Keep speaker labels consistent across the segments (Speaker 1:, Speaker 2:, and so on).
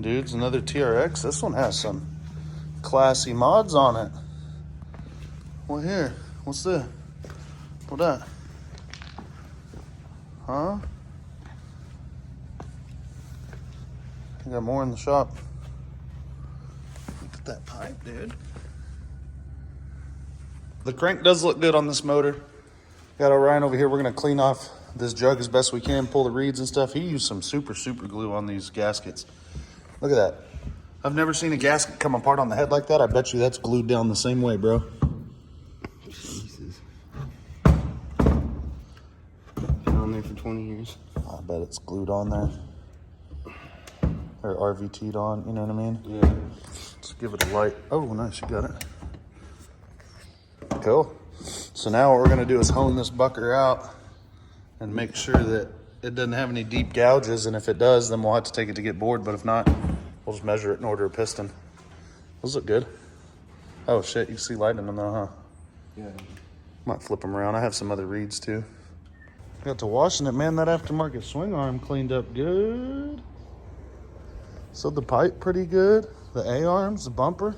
Speaker 1: Dang, dudes, another TRX. This one has some classy mods on it. What here? What's this? What that? Huh? I got more in the shop. Look at that pipe, dude. The crank does look good on this motor. Got Orion over here. We're gonna clean off this jug as best we can, pull the reeds and stuff. He used some super glue on these gaskets. Look at that. I've never seen a gasket come apart on the head like that. I bet you that's glued down the same way, bro.
Speaker 2: Jesus. Been on there for 20 years.
Speaker 1: I bet it's glued on there. Or RVT'd on, you know what I mean?
Speaker 2: Yeah.
Speaker 1: Let's give it a light. Oh, nice, you got it. Cool. So now what we're gonna do is hone this bucker out and make sure that it doesn't have any deep gouges, and if it does, then we'll have to take it to get bored, but if not, we'll just measure it and order a piston. Those look good. Oh shit, you can see light in them though, huh?
Speaker 2: Yeah.
Speaker 1: Might flip them around. I have some other reeds too. Got to washing it, man. That aftermarket swing arm cleaned up good. So the pipe pretty good. The A-arms, the bumper,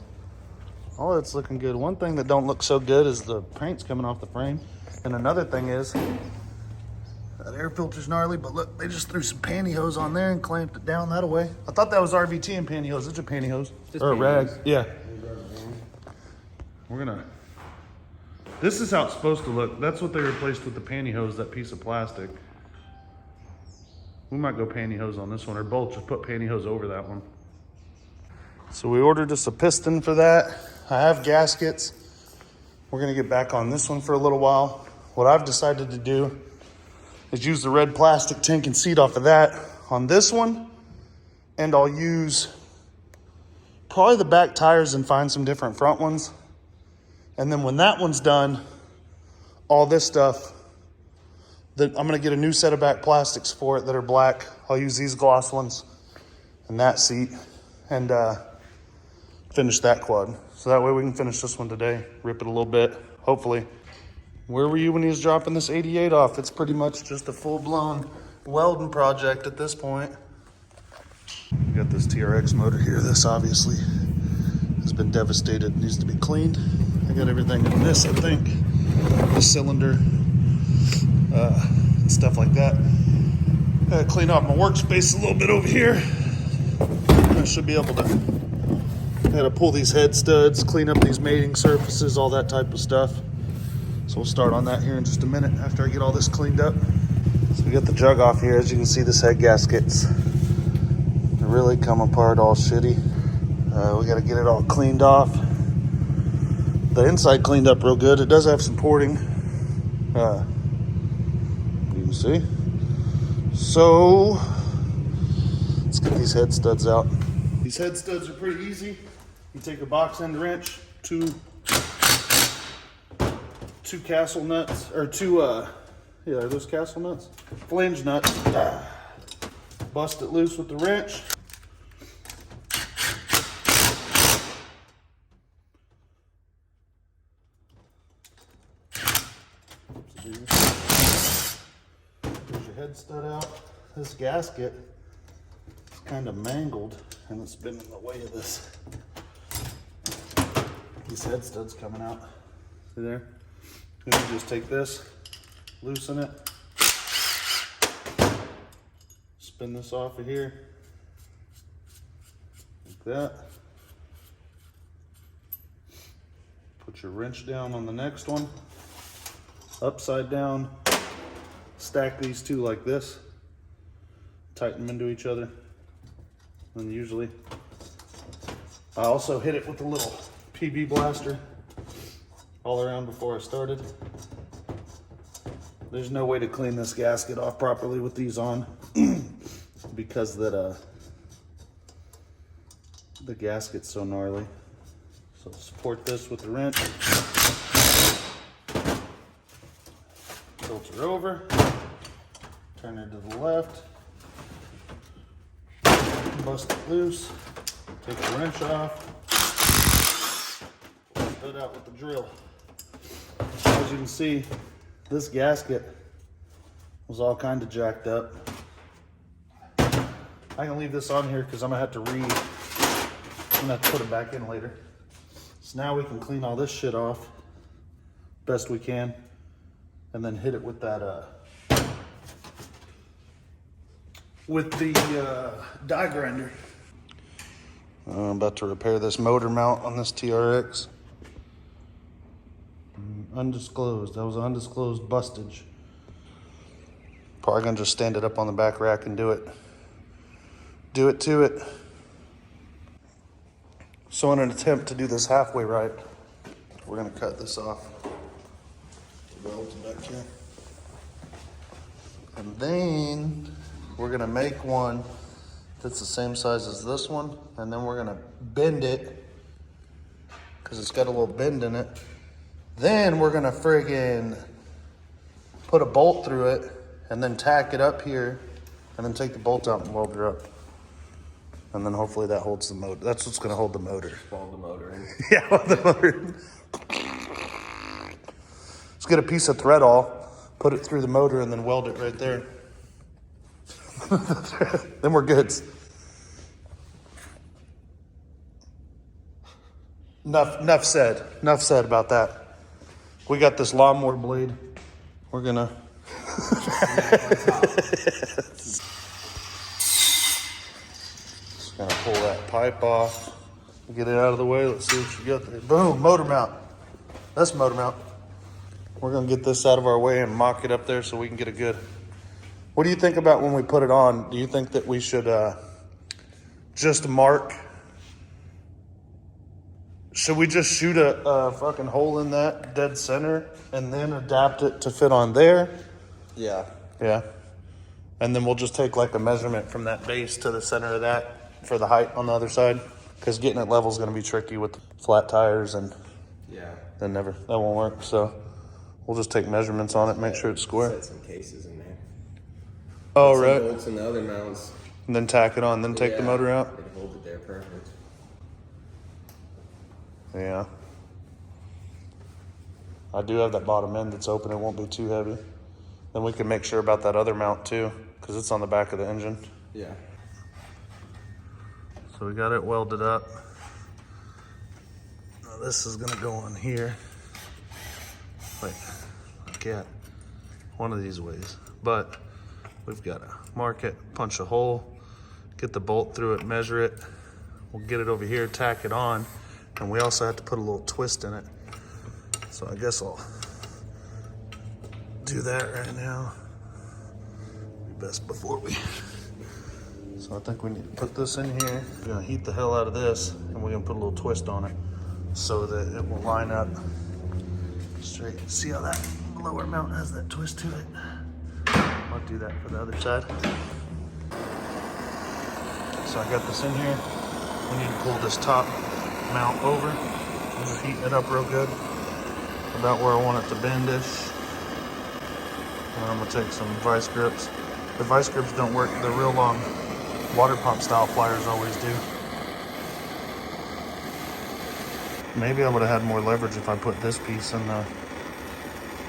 Speaker 1: all that's looking good. One thing that don't look so good is the paint's coming off the frame. And another thing is, that air filter's gnarly, but look, they just threw some pantyhose on there and clamped it down that way. I thought that was RVT and pantyhose. It's a pantyhose. Or a rag. Yeah. We're gonna, this is how it's supposed to look. That's what they replaced with the pantyhose, that piece of plastic. We might go pantyhose on this one, or both, just put pantyhose over that one. So we ordered us a piston for that. I have gaskets. We're gonna get back on this one for a little while. What I've decided to do is use the red plastic tank and seat off of that on this one. And I'll use probably the back tires and find some different front ones. And then when that one's done, all this stuff, then I'm gonna get a new set of back plastics for it that are black. I'll use these gloss ones and that seat and finish that quad. So that way we can finish this one today, rip it a little bit, hopefully. Where were you when he was dropping this 88 off? It's pretty much just a full-blown welding project at this point. We got this TRX motor here. This obviously has been devastated, needs to be cleaned. I got everything in this, I think. The cylinder, and stuff like that. Gotta clean off my workspace a little bit over here. I should be able to, gotta pull these head studs, clean up these mating surfaces, all that type of stuff. So we'll start on that here in just a minute after I get all this cleaned up. So we got the jug off here. As you can see, this head gasket's really come apart all shitty. We got to get it all cleaned off. The inside cleaned up real good. It does have some porting. You can see. So let's get these head studs out. These head studs are pretty easy. You take a box end wrench, two castle nuts, or two, are those castle nuts? Flange nuts. Bust it loose with the wrench. There's your head stud out. This gasket is kind of mangled and it's been in the way of this. These head studs coming out. See there? Then you just take this, loosen it, spin this off of here, like that. Put your wrench down on the next one, upside down, stack these two like this, tighten them into each other, and usually I also hit it with a little PB blaster all around before I started. There's no way to clean this gasket off properly with these on because that the gasket's so gnarly. So support this with the wrench. Filter over, turn it to the left, bust it loose, take the wrench off, pull the stud out with the drill. As you can see, this gasket was all kind of jacked up. I can leave this on here because I'm gonna have to put it back in later. So now we can clean all this shit off best we can, and then hit it with that die grinder. I'm about to repair this motor mount on this TRX. Undisclosed. That was undisclosed bustage. Probably gonna just stand it up on the back rack and do it to it. So in an attempt to do this halfway right, we're gonna cut this off. Weld back here. And then we're gonna make one that's the same size as this one, and then we're gonna bend it because it's got a little bend in it. Then we're gonna friggin' put a bolt through it and then tack it up here and then take the bolt out and weld it up. And then hopefully that holds the motor. That's what's gonna hold the motor.
Speaker 2: Weld the motor in.
Speaker 1: Yeah, weld the motor. Let's get a piece of thread all, put it through the motor and then weld it right there. Then we're good. Enough said. Enough said about that. We got this lawnmower blade. We're gonna. Just gonna pull that pipe off. Get it out of the way. Let's see what you got there. Boom, motor mount. That's motor mount. We're gonna get this out of our way and mock it up there so we can get a good. What do you think about when we put it on? Do you think that we should just mark? Should we just shoot a fucking hole in that dead center and then adapt it to fit on there?
Speaker 2: Yeah.
Speaker 1: Yeah. And then we'll just take like a measurement from that base to the center of that for the height on the other side. Because getting it level is going to be tricky with flat tires and that won't work. So we'll just take measurements on it, make sure it's square.
Speaker 2: Set some cases in there.
Speaker 1: Oh,
Speaker 2: Put some
Speaker 1: right.
Speaker 2: bolts in the other mounts.
Speaker 1: And then tack it on, then take the motor out.
Speaker 2: It holds it there perfect.
Speaker 1: Yeah. I do have that bottom end that's open. It won't be too heavy. Then we can make sure about that other mount too, because it's on the back of the engine.
Speaker 2: Yeah.
Speaker 1: So we got it welded up. Now this is gonna go on here. Like one of these ways. But we've got to mark it, punch a hole, get the bolt through it, measure it. We'll get it over here, tack it on. And we also have to put a little twist in it. So I guess I'll do that right now. Be best before we. So I think we need to put this in here. We're gonna heat the hell out of this and we're gonna put a little twist on it so that it will line up straight. See how that lower mount has that twist to it? I'll do that for the other side. So I got this in here. We need to pull this top mount over and just heat it up real good. About where I want it to bend-ish. And I'm gonna take some vice grips. The vice grips don't work, the real long water pump style pliers always do. Maybe I would have had more leverage if I put this piece in the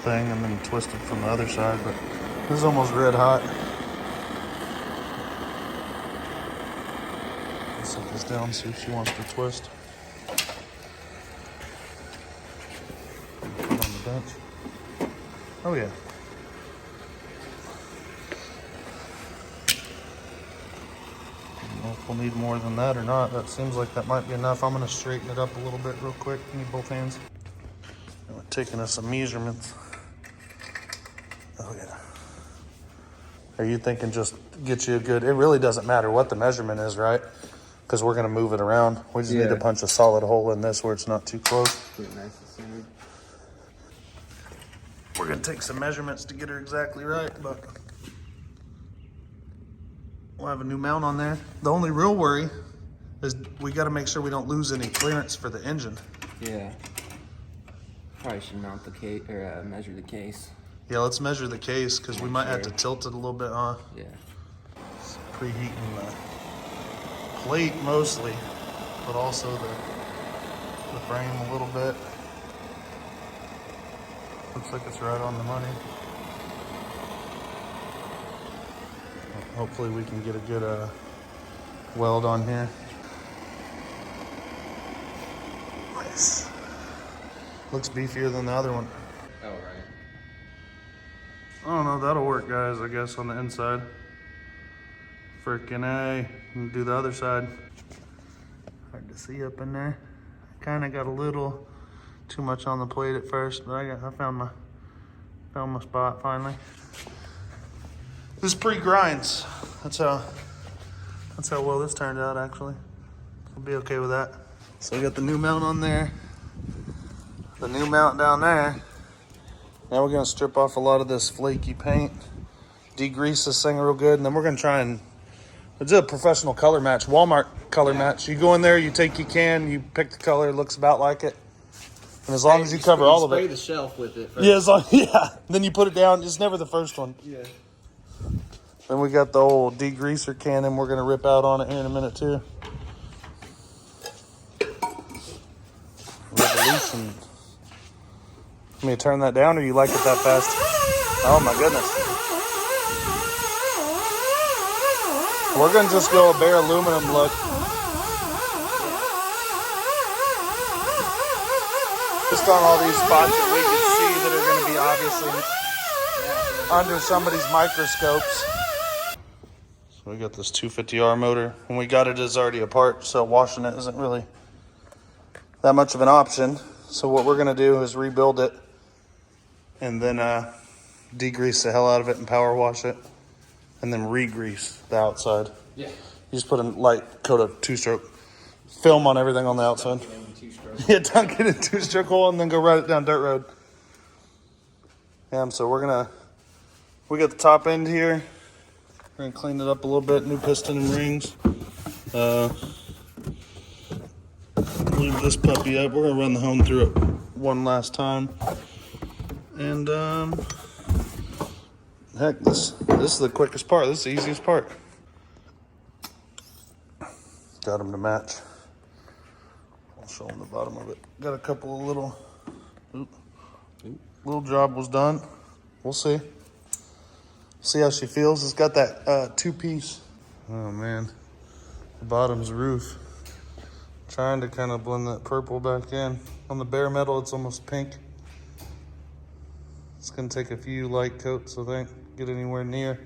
Speaker 1: thing and then twisted from the other side, but this is almost red hot. Let's set this down, see if she wants to twist. Put it on the bench. Oh yeah. I don't know if we'll need more than that or not. That seems like that might be enough. I'm gonna straighten it up a little bit real quick. Need both hands. And we're taking us some measurements. Oh yeah. Are you thinking just get you a good, it really doesn't matter what the measurement is, right? Because we're gonna move it around. We just need to punch a solid hole in this where it's not too close.
Speaker 2: Get it nice and centered.
Speaker 1: We're gonna take some measurements to get her exactly right, but we'll have a new mount on there. The only real worry is we gotta make sure we don't lose any clearance for the engine.
Speaker 2: Yeah. Probably should mount the case or measure the case.
Speaker 1: Yeah, let's measure the case because we might have to tilt it a little bit, huh?
Speaker 2: Yeah.
Speaker 1: It's preheating the plate mostly, but also the frame a little bit. Looks like it's right on the money. Hopefully we can get a good weld on here. Nice. Looks beefier than the other one.
Speaker 2: Oh, right.
Speaker 1: I don't know, that'll work, guys, I guess, on the inside. Frickin' A. And do the other side. Hard to see up in there. Kinda got a little too much on the plate at first, but I found my spot finally. This is pre-grinds. That's how well this turned out, actually. I'll be okay with that. So we got the new mount on there, the new mount down there. Now we're gonna strip off a lot of this flaky paint, degrease this thing real good, and then we're gonna try and do a professional color match, Walmart color match. You go in there, you take your can, you pick the color, it looks about like it. And as long as you cover all of it.
Speaker 2: Spray the shelf with it first.
Speaker 1: Yeah, then you put it down. It's never the first one.
Speaker 2: Yeah.
Speaker 1: Then we got the old degreaser cannon we're gonna rip out on it here in a minute too. Revolution. Want me to turn that down, or you like it that fast? Oh my goodness. We're gonna just go a bare aluminum look. Just on all these spots that we can see that are gonna be obviously under somebody's microscopes. So we got this 250R motor. When we got it, it's already apart, so washing it isn't really that much of an option. So what we're gonna do is rebuild it and then degrease the hell out of it and power wash it, and then re-grease the outside.
Speaker 2: Yeah.
Speaker 1: You just put a light coat of two-stroke film on everything on the outside. Yeah, dunk it in two-stroke hole and then go ride it down dirt road. Yeah, so we got the top end here. We're gonna clean it up a little bit, new piston and rings. Leave this puppy up. We're gonna run the home through it one last time. And heck, this is the quickest part. This is the easiest part. Got them to match. I'll show them the bottom of it. Got a couple of little job was done. We'll see. See how she feels. It's got that two-piece. Oh man, the bottom's roof. Trying to kind of blend that purple back in. On the bare metal, it's almost pink. It's gonna take a few light coats, I think, get anywhere near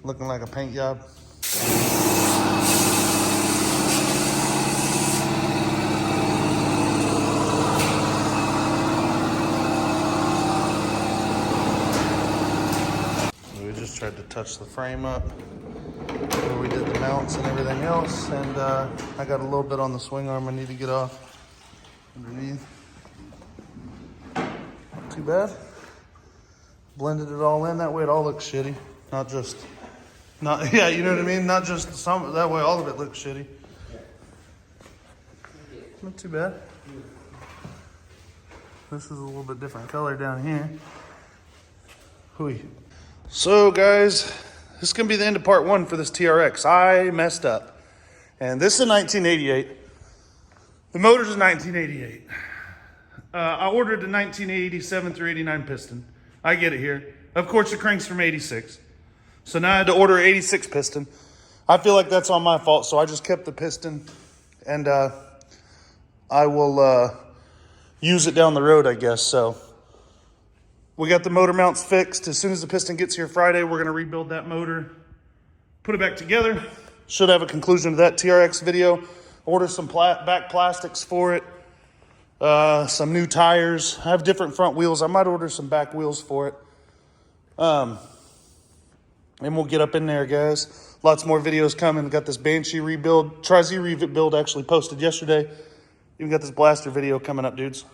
Speaker 1: looking like a paint job. We just tried to touch the frame up where we did the mounts and everything else, and I got a little bit on the swing arm I need to get off underneath. Not too bad. Blended it all in, that way it all looks shitty. Yeah, you know what I mean? Not just some, that way all of it looks shitty. Not too bad. This is a little bit different color down here. Hooey. So guys, this is gonna be the end of part one for this TRX. I messed up. And this is a 1988. The motor's a 1988. I ordered a 1987 through 89 piston. I get it here. Of course, the crank's from 86. So now I had to order an 86 piston. I feel like that's on my fault, so I just kept the piston. And I will use it down the road, I guess. So we got the motor mounts fixed. As soon as the piston gets here Friday, we're gonna rebuild that motor, put it back together. Should have a conclusion to that TRX video. Order some back plastics for it. Some new tires. I have different front wheels. I might order some back wheels for it. And we'll get up in there, guys. Lots more videos coming. Got this Banshee rebuild. Tri-Z rebuild actually posted yesterday. Even got this blaster video coming up, dudes.